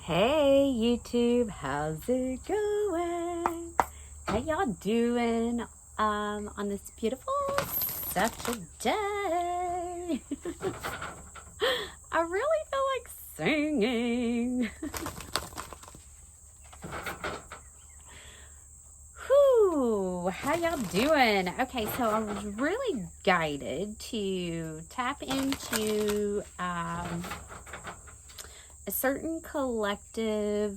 Hey YouTube, how's it going? How y'all doing on this beautiful Saturday? I really feel like singing. Whew, how y'all doing? Okay, so I was really guided to tap into a certain collective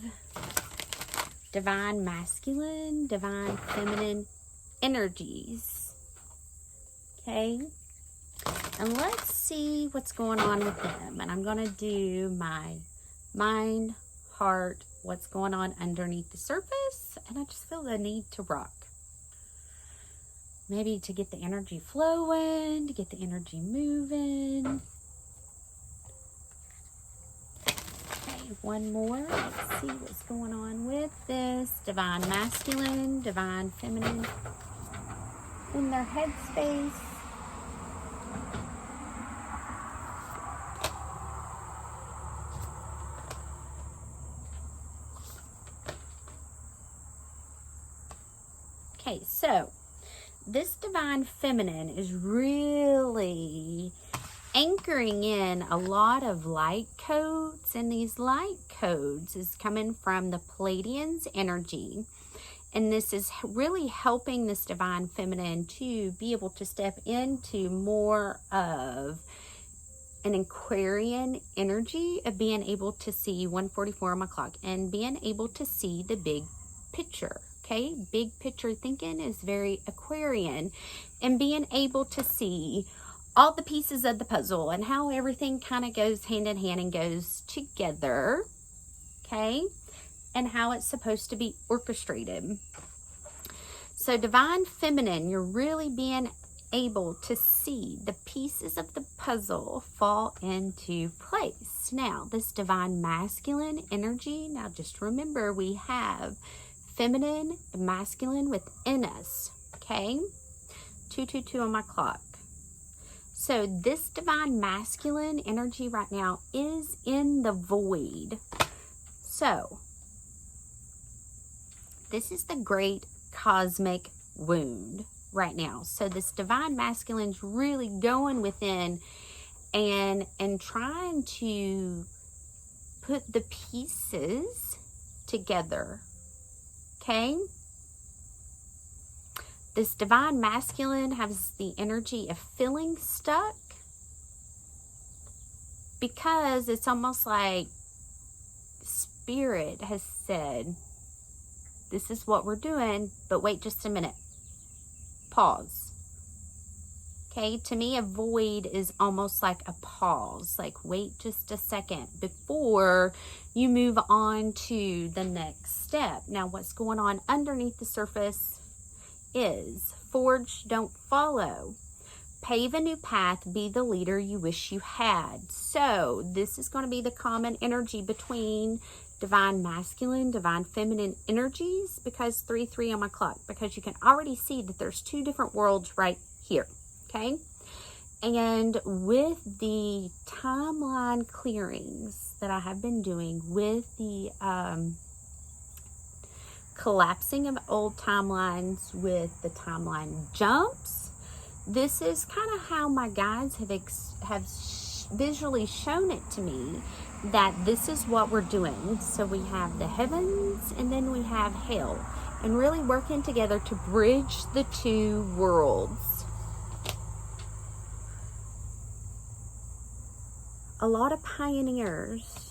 divine masculine, divine feminine energies. Okay, and let's see what's going on with them. And I'm going to do my mind, heart, what's going on underneath the surface. And I just feel the need to rock. Maybe to get the energy flowing, to get the energy moving. One more. Let's see what's going on with this divine masculine, divine feminine in their headspace. Okay, so this divine feminine is really anchoring in a lot of light codes, and these light codes is coming from the Pleiadians energy, and this is really helping this divine feminine to be able to step into more of an Aquarian energy of being able to see 144 on my clock and being able to see the big picture. Okay, big picture thinking is very Aquarian, and being able to see all the pieces of the puzzle and how everything kind of goes hand in hand and goes together, okay, and how it's supposed to be orchestrated. So divine feminine, you're really being able to see the pieces of the puzzle fall into place. Now, this divine masculine energy, now just remember we have feminine and masculine within us, okay? 222 on my clock. So this divine masculine energy right now is in the void. So this is the great cosmic wound right now. So this divine masculine's really going within and trying to put the pieces together. Okay? This divine masculine has the energy of feeling stuck because it's almost like Spirit has said, this is what we're doing, but wait just a minute. Pause. Okay, to me, a void is almost like a pause, like wait just a second before you move on to the next step. Now, what's going on underneath the surface is forge, don't follow. Pave a new path, be the leader you wish you had. So this is going to be the common energy between divine masculine, divine feminine energies, because 3-3 on my clock, because you can already see that there's two different worlds right here. Okay, and with the timeline clearings that I have been doing with the collapsing of old timelines with the timeline jumps, this is kind of how my guides have visually shown it to me that this is what we're doing. So we have the heavens and then we have hell, and really working together to bridge the two worlds. A lot of pioneers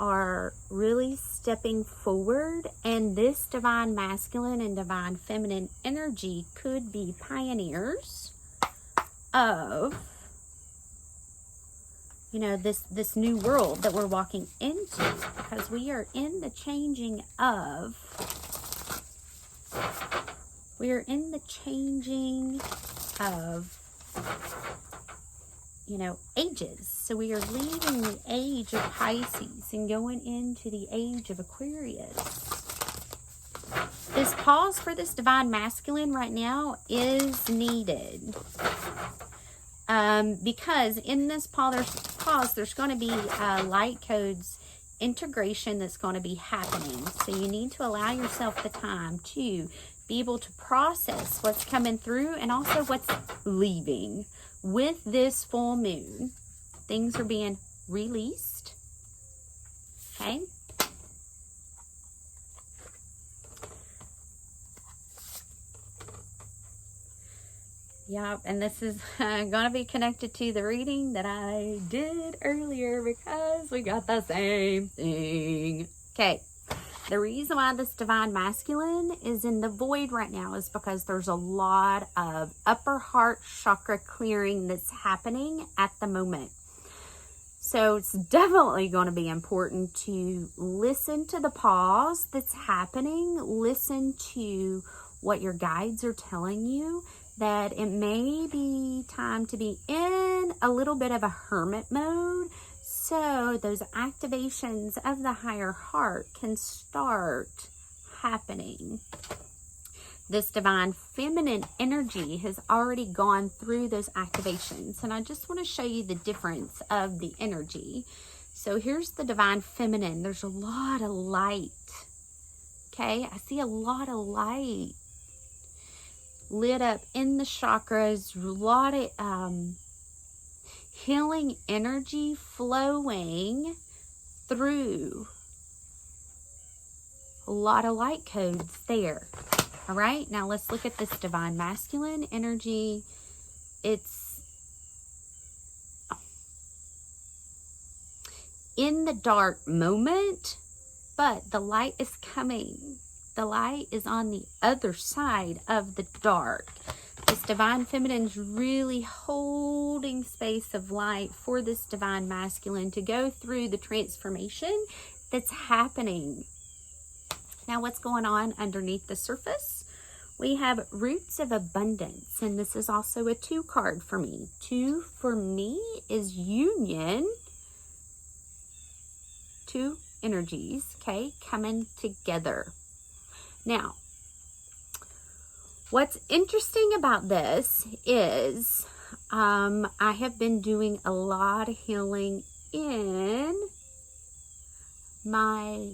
are really stepping forward, and this divine masculine and divine feminine energy could be pioneers of, you know, this new world that we're walking into, because we are in the changing of you know, ages. So we are leaving the age of Pisces and going into the age of Aquarius. This pause for this divine masculine right now is needed. Because in this pause, there's going to be light codes integration that's going to be happening. So you need to allow yourself the time to be able to process what's coming through and also what's leaving. With this full moon, things are being released. Okay? Yep, and this is going to be connected to the reading that I did earlier because we got the same thing. Okay, the reason why this divine masculine is in the void right now is because there's a lot of upper heart chakra clearing that's happening at the moment. So it's definitely going to be important to listen to the pause that's happening, listen to what your guides are telling you, that it may be time to be in a little bit of a hermit mode, so those activations of the higher heart can start happening. This divine feminine energy has already gone through those activations, and I just want to show you the difference of the energy. So here's the divine feminine. There's a lot of light. Okay, I see a lot of light lit up in the chakras, a lot of healing energy flowing through. A lot of light codes there. All right, now let's look at this divine masculine energy. It's in the dark moment, but the light is coming. The light is on the other side of the dark. This divine feminine's really holding space of light for this divine masculine to go through the transformation that's happening. Now, what's going on underneath the surface? We have roots of abundance, and this is also a 2 card for me. 2 for me is union. 2 energies, okay, coming together. Now, what's interesting about this is I have been doing a lot of healing in my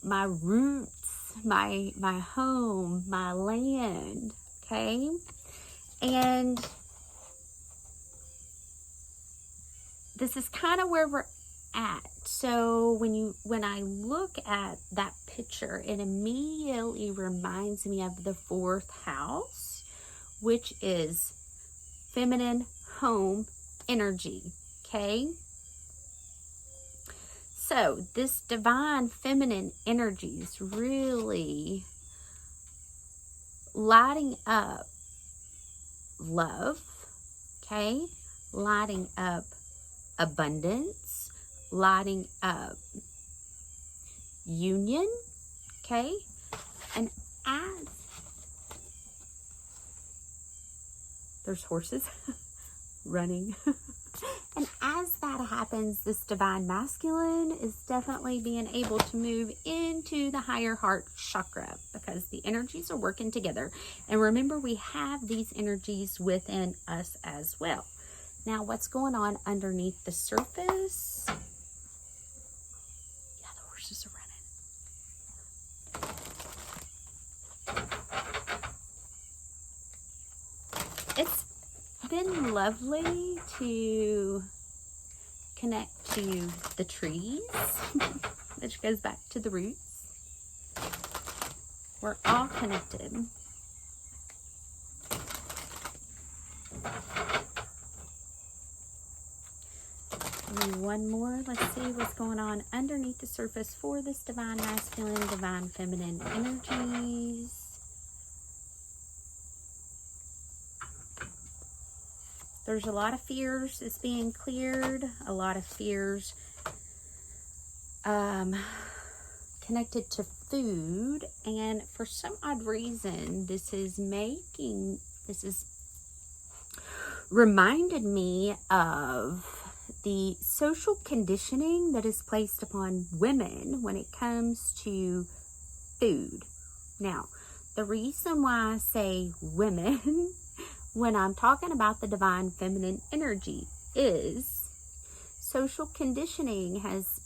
roots, my home, my land, okay? And this is kind of where we're at. So when I look at that picture, it immediately reminds me of the 4th house, which is feminine home energy, okay? So this divine feminine energy is really lighting up love, okay? Lighting up abundance, lighting up union, okay? And as there's horses running, and as that happens, this divine masculine is definitely being able to move into the higher heart chakra because the energies are working together. And remember, we have these energies within us as well. Now, what's going on underneath the surface? Yeah, the horses are running. It's been lovely to connect to the trees, which goes back to the roots. We're all connected. And one more. Let's see what's going on underneath the surface for this divine masculine, divine feminine energies. There's a lot of fears that's being cleared, a lot of fears connected to food, and for some odd reason, this is reminded me of the social conditioning that is placed upon women when it comes to food. Now, the reason why I say women when I'm talking about the divine feminine energy is social conditioning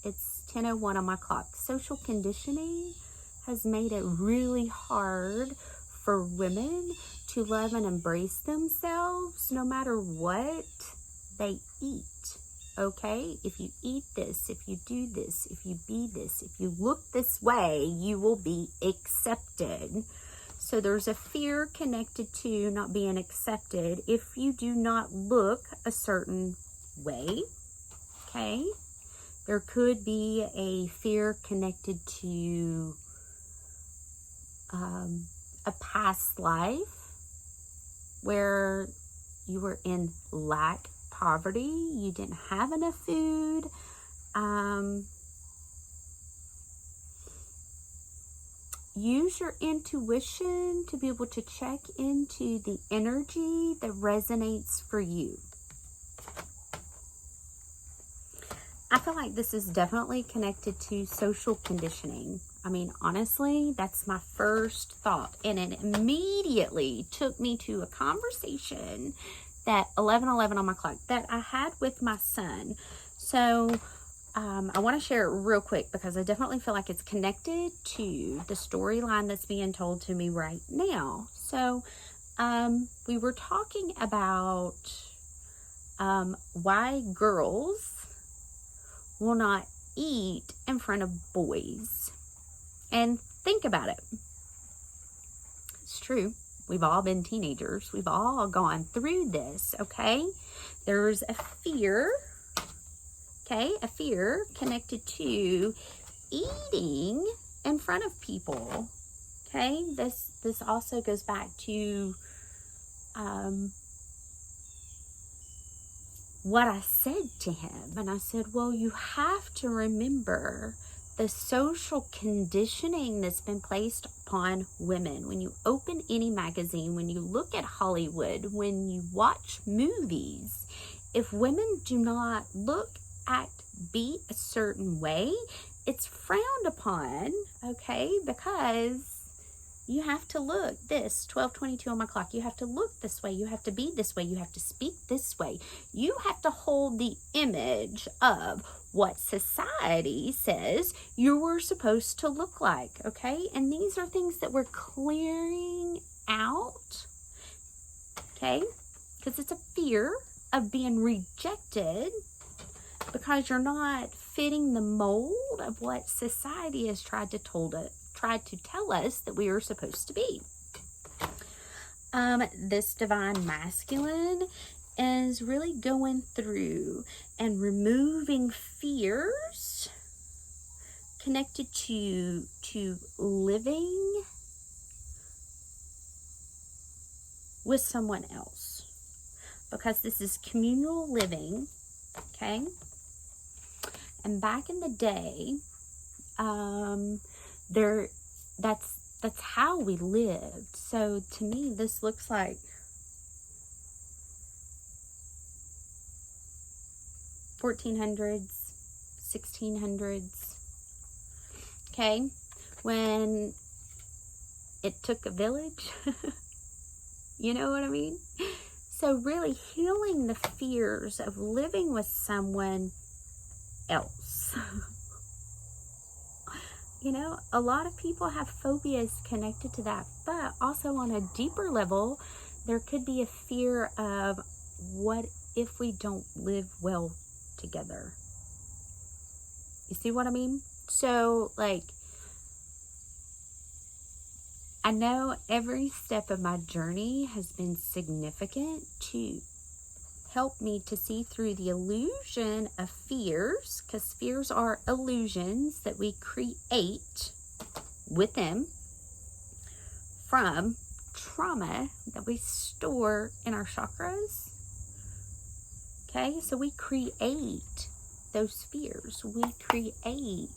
it's 10:01 on my clock. Social conditioning has made it really hard for women to love and embrace themselves no matter what they eat. Okay, if you eat this, if you do this, if you be this, if you look this way, you will be accepted. So there's a fear connected to not being accepted if you do not look a certain way. Okay, there could be a fear connected to a past life where you were in lack, poverty, you didn't have enough food. Use your intuition to be able to check into the energy that resonates for you. I feel like this is definitely connected to social conditioning. I mean, honestly, that's my first thought. And it immediately took me to a conversation that 11:11 on my clock that I had with my son. So I want to share it real quick because I definitely feel like it's connected to the storyline that's being told to me right now. So we were talking about why girls will not eat in front of boys. And think about it. It's true. We've all been teenagers. We've all gone through this, okay? There's a fear, okay? A fear connected to eating in front of people, okay? This also goes back to what I said to him. And I said, well, you have to remember the social conditioning that's been placed upon women. When you open any magazine, when you look at Hollywood, when you watch movies, if women do not look, act, be a certain way, it's frowned upon, okay? Because you have to look this, 12:22 on my clock. You have to look this way. You have to be this way. You have to speak this way. You have to hold the image of what society says you were supposed to look like, okay? And these are things that we're clearing out, okay? Because it's a fear of being rejected because you're not fitting the mold of what society has tried to tell us that we are supposed to be. This divine masculine is really going through and removing fears connected to living with someone else, because this is communal living, okay? And back in the day, that's how we lived. So to me, this looks like $1400s, $1600s, okay? When it took a village, you know what I mean? So really healing the fears of living with someone else. You know, a lot of people have phobias connected to that, but also on a deeper level, there could be a fear of what if we don't live well together. You see what I mean? So, like, I know every step of my journey has been significant to help me to see through the illusion of fears, because fears are illusions that we create with them from trauma that we store in our chakras. Okay, so we create those fears. We create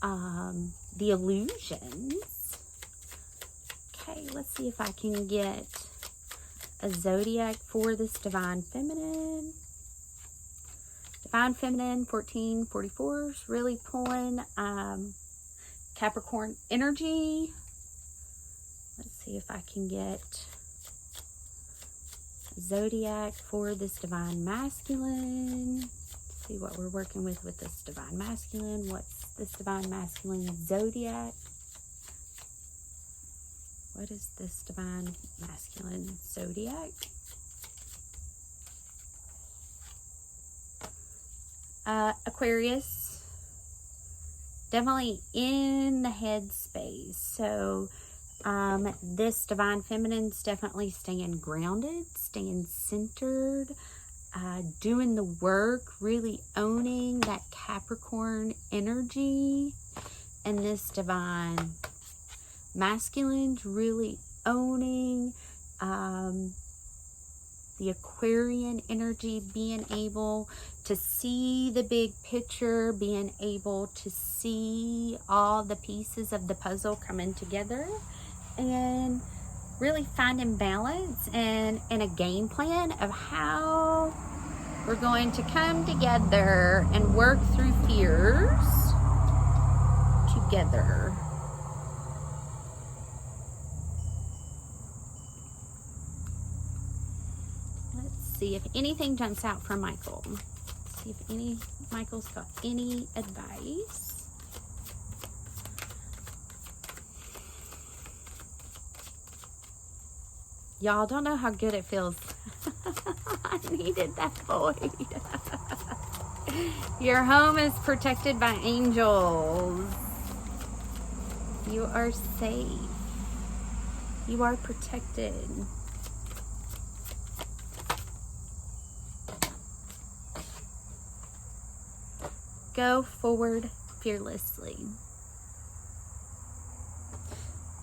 the illusions. Okay, let's see if I can get a zodiac for this divine feminine. Divine feminine 1444 is really pulling Capricorn energy. Let's see if I can get zodiac for this divine masculine. Let's see what we're working with this Divine Masculine. What's this Divine Masculine zodiac? What is this Divine Masculine zodiac? Aquarius. Definitely in the head space. So this Divine Feminine's definitely staying grounded, staying centered, doing the work, really owning that Capricorn energy. And this Divine Masculine's really owning the Aquarian energy, being able to see the big picture, being able to see all the pieces of the puzzle coming together, and really finding balance and a game plan of how we're going to come together and work through fears together. Let's see if anything jumps out from Michael. See if Michael's got any advice. Y'all don't know how good it feels. I needed that void. Your home is protected by angels. You are safe. You are protected. Go forward fearlessly.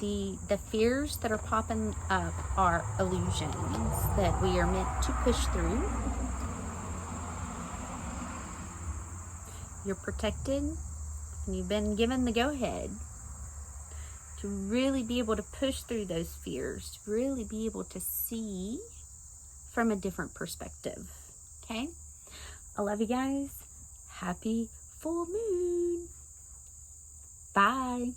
The fears that are popping up are illusions that we are meant to push through. You're protected, and you've been given the go-ahead to really be able to push through those fears, to really be able to see from a different perspective. Okay? I love you guys. Happy full moon. Bye.